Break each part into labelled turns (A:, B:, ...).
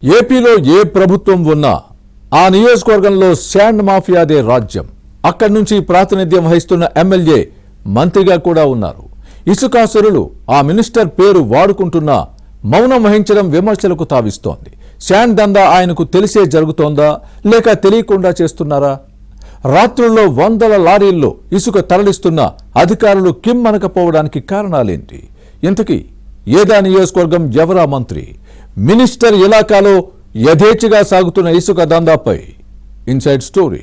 A: ఏపీలో ఏ ప్రభుత్వం ఉన్నా ఆ నియోజకవర్గంలో శాండ్ మాఫియాదే రాజ్యం. అక్కడి నుంచి ప్రాతినిధ్యం వహిస్తున్న ఎమ్మెల్యే మంత్రిగా కూడా ఉన్నారు. ఇసుకాసురులు ఆ మినిస్టర్ పేరు వాడుకుంటున్నా మౌనం వహించడం విమర్శలకు తావిస్తోంది. శాండ్ దందా ఆయనకు తెలిసే జరుగుతోందా లేక తెలియకుండా చేస్తున్నారా? రాత్రుల్లో వందల లారీల్లో ఇసుక తరలిస్తున్న అధికారులు కిమ్మనకపోవడానికి కారణాలేంటి? ఇంతకీ ఏదా నియోజకవర్గం ఎవరా మంత్రి? మినిస్టర్ ఇలాకాలో యథేచ్ఛగా సాగుతున్న ఇసుక దందాపై ఇన్సైడ్ స్టోరీ.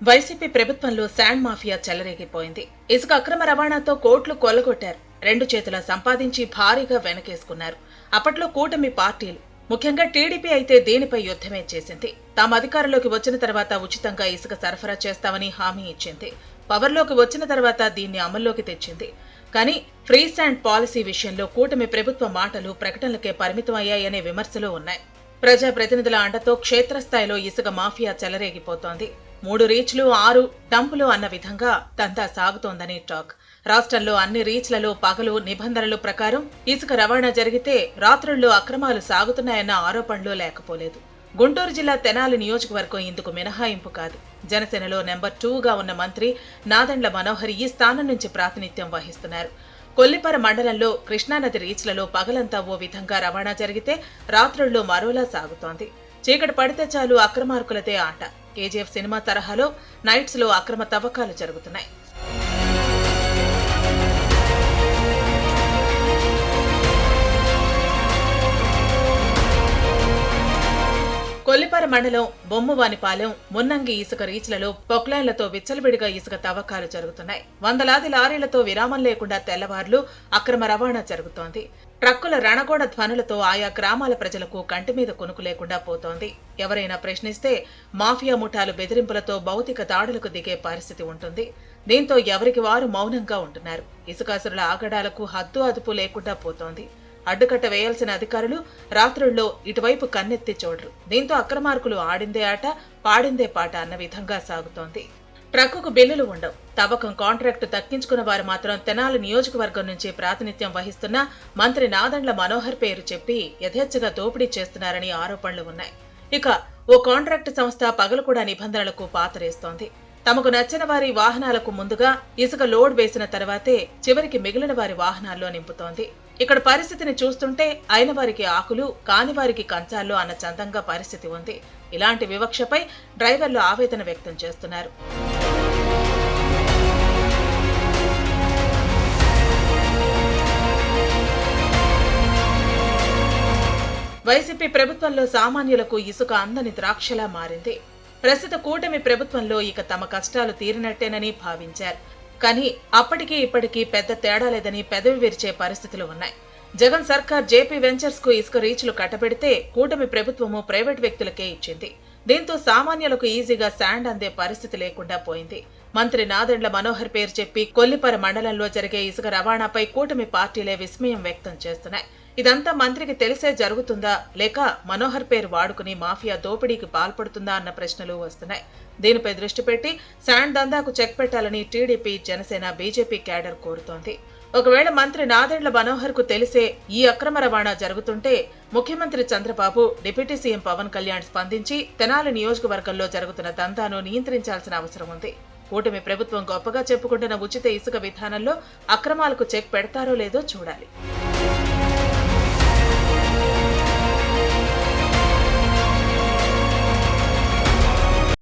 B: వైసీపీ ప్రభుత్వంలో శాండ్ మాఫియా చెలరేగిపోయింది. ఇసుక అక్రమ రవాణాతో కోట్లు కొల్లగొట్టారు. రెండు చేతుల సంపాదించి భారీగా వెనకేసుకున్నారు. అప్పట్లో కూటమి పార్టీలు, ముఖ్యంగా టీడీపీ అయితే దీనిపై యుద్ధమే చేసింది. తాము అధికారంలోకి వచ్చిన తర్వాత ఉచితంగా ఇసుక సరఫరా చేస్తామని హామీ ఇచ్చింది. పవర్లోకి వచ్చిన తర్వాత దీన్ని అమల్లోకి తెచ్చింది. కానీ ఫ్రీ శాండ్ పాలసీ విషయంలో కూటమి ప్రభుత్వ మాటలు ప్రకటనలకే పరిమితం అయ్యాయనే విమర్శలు ఉన్నాయి. ప్రజాప్రతినిధుల అండతో క్షేత్రస్థాయిలో ఇసుక మాఫియా చెలరేగిపోతోంది. 3 రీచ్లు 6 డంపులు అన్న విధంగా దందా సాగుతోందని టాక్. రాష్ట్రంలో అన్ని రీచ్లలో పగలు నిబంధనల ప్రకారం ఇసుక రవాణా జరిగితే రాత్రుల్లో అక్రమాలు సాగుతున్నాయన్న ఆరోపణలు లేకపోలేదు. గుంటూరు జిల్లా తెనాలి నియోజకవర్గం ఇందుకు మినహాయింపు కాదు. జనసేనలో నెంబర్ 2గా ఉన్న మంత్రి నాదెండ్ల మనోహర్ ఈ స్థానం నుంచి ప్రాతినిధ్యం వహిస్తున్నారు. కొల్లిపర మండలంలో కృష్ణానది రీచ్లలో పగలంతా ఓ విధంగా రవాణా జరిగితే రాత్రుల్లో మరోలా సాగుతోంది. చీకటి పడితే చాలు అక్రమార్కులదే ఆట. కేజీఎఫ్ సినిమా తరహాలో నైట్స్ లో అక్రమ తవ్వకాలు జరుగుతున్నాయి. కొల్లిపర మండలం బొమ్మవానిపాలెం మున్నంగి ఇసుక రీచ్లలో పొక్లైన్లతో విచ్చలవిడిగా ఇసుక తవ్వకాలు జరుగుతున్నాయి. వందలాది లారీలతో విరామం లేకుండా తెల్లవార్లు అక్రమ రవాణా జరుగుతోంది. ట్రక్కుల రణగోడ ధ్వనులతో ఆయా గ్రామాల ప్రజలకు కంటి మీద కొనుకు లేకుండా పోతోంది. ఎవరైనా ప్రశ్నిస్తే మాఫియా ముఠాలు బెదిరింపులతో భౌతిక దాడులకు దిగే పరిస్థితి ఉంటుంది. దీంతో ఎవరికి వారు మౌనంగా ఉంటున్నారు. ఇసుకాసురుల ఆగడాలకు హద్దు అదుపు లేకుండా పోతోంది. అడ్డుకట్ట వేయాల్సిన అధికారులు రాత్రుల్లో ఇటువైపు కన్నెత్తి చూడరు. దీంతో అక్రమార్కులు ఆడిందే ఆట పాడిందే పాట అన్న విధంగా సాగుతోంది. ట్రక్కుకు బిల్లులు ఉండవు. తవ్వకం కాంట్రాక్టు దక్కించుకున్న వారు మాత్రం తెనాలి నియోజకవర్గం నుంచి ప్రాతినిధ్యం వహిస్తున్న మంత్రి నాదెండ్ల మనోహర్ పేరు చెప్పి యథేచ్ఛగా దోపిడీ చేస్తున్నారని ఆరోపణలు ఉన్నాయి. ఇక ఓ కాంట్రాక్టు సంస్థ పగలు కూడా నిబంధనలకు పాతరేస్తోంది. తమకు నచ్చిన వారి వాహనాలకు ముందుగా ఇసుక లోడ్ వేసిన తర్వాతే చివరికి మిగిలిన వారి వాహనాల్లో నింపుతోంది. ఇక్కడ పరిస్థితిని చూస్తుంటే అయిన వారికి ఆకులు, కాని వారికి కంచాల్లో అన్న చందంగా పరిస్థితి ఉంది. ఇలాంటి వివక్షపై డ్రైవర్లు ఆవేదన వ్యక్తం చేస్తున్నారు. వైసీపీ ప్రభుత్వంలో సామాన్యులకు ఇసుక అందని ద్రాక్షలా మారింది. ప్రస్తుత కూటమి ప్రభుత్వంలో ఇక తమ కష్టాలు తీరినట్టేనని భావించారు. కానీ అప్పటికీ ఇప్పటికీ పెద్ద తేడా లేదని పెదవి విరిచే పరిస్థితులు ఉన్నాయి. జగన్ సర్కార్ జేపీ వెంచర్స్ కు ఇసుక రీచ్లు కట్టబెడితే కూటమి ప్రభుత్వము ప్రైవేట్ వ్యక్తులకే ఇచ్చింది. దీంతో సామాన్యులకు ఈజీగా శాండ్ అందే పరిస్థితి లేకుండా పోయింది. మంత్రి నాదెండ్ల మనోహర్ పేరు చెప్పి కొల్లిపర మండలంలో జరిగే ఇసుక రవాణాపై కూటమి పార్టీలే విస్మయం వ్యక్తం చేస్తున్నాయి. ఇదంతా మంత్రికి తెలిసే జరుగుతుందా లేక మనోహర్ పేరు వాడుకుని మాఫియా దోపిడీకి పాల్పడుతుందా అన్న ప్రశ్నలు వస్తున్నాయి. దీనిపై దృష్టి పెట్టి శాండ్ దందాకు చెక్ పెట్టాలని టీడీపీ, జనసేన, బీజేపీ క్యాడర్ కోరుతోంది. ఒకవేళ మంత్రి నాదెండ్ల మనోహర్ కు తెలిసే ఈ అక్రమ రవాణా జరుగుతుంటే ముఖ్యమంత్రి చంద్రబాబు, డిప్యూటీ సీఎం పవన్ కళ్యాణ్ స్పందించి తెనాలి నియోజకవర్గంలో జరుగుతున్న దందాను నియంత్రించాల్సిన అవసరం ఉంది. కూటమి ప్రభుత్వం గొప్పగా చెప్పుకుంటున్న ఉచిత ఇసుక విధానంలో అక్రమాలకు చెక్ పెడతారో లేదో చూడాలి.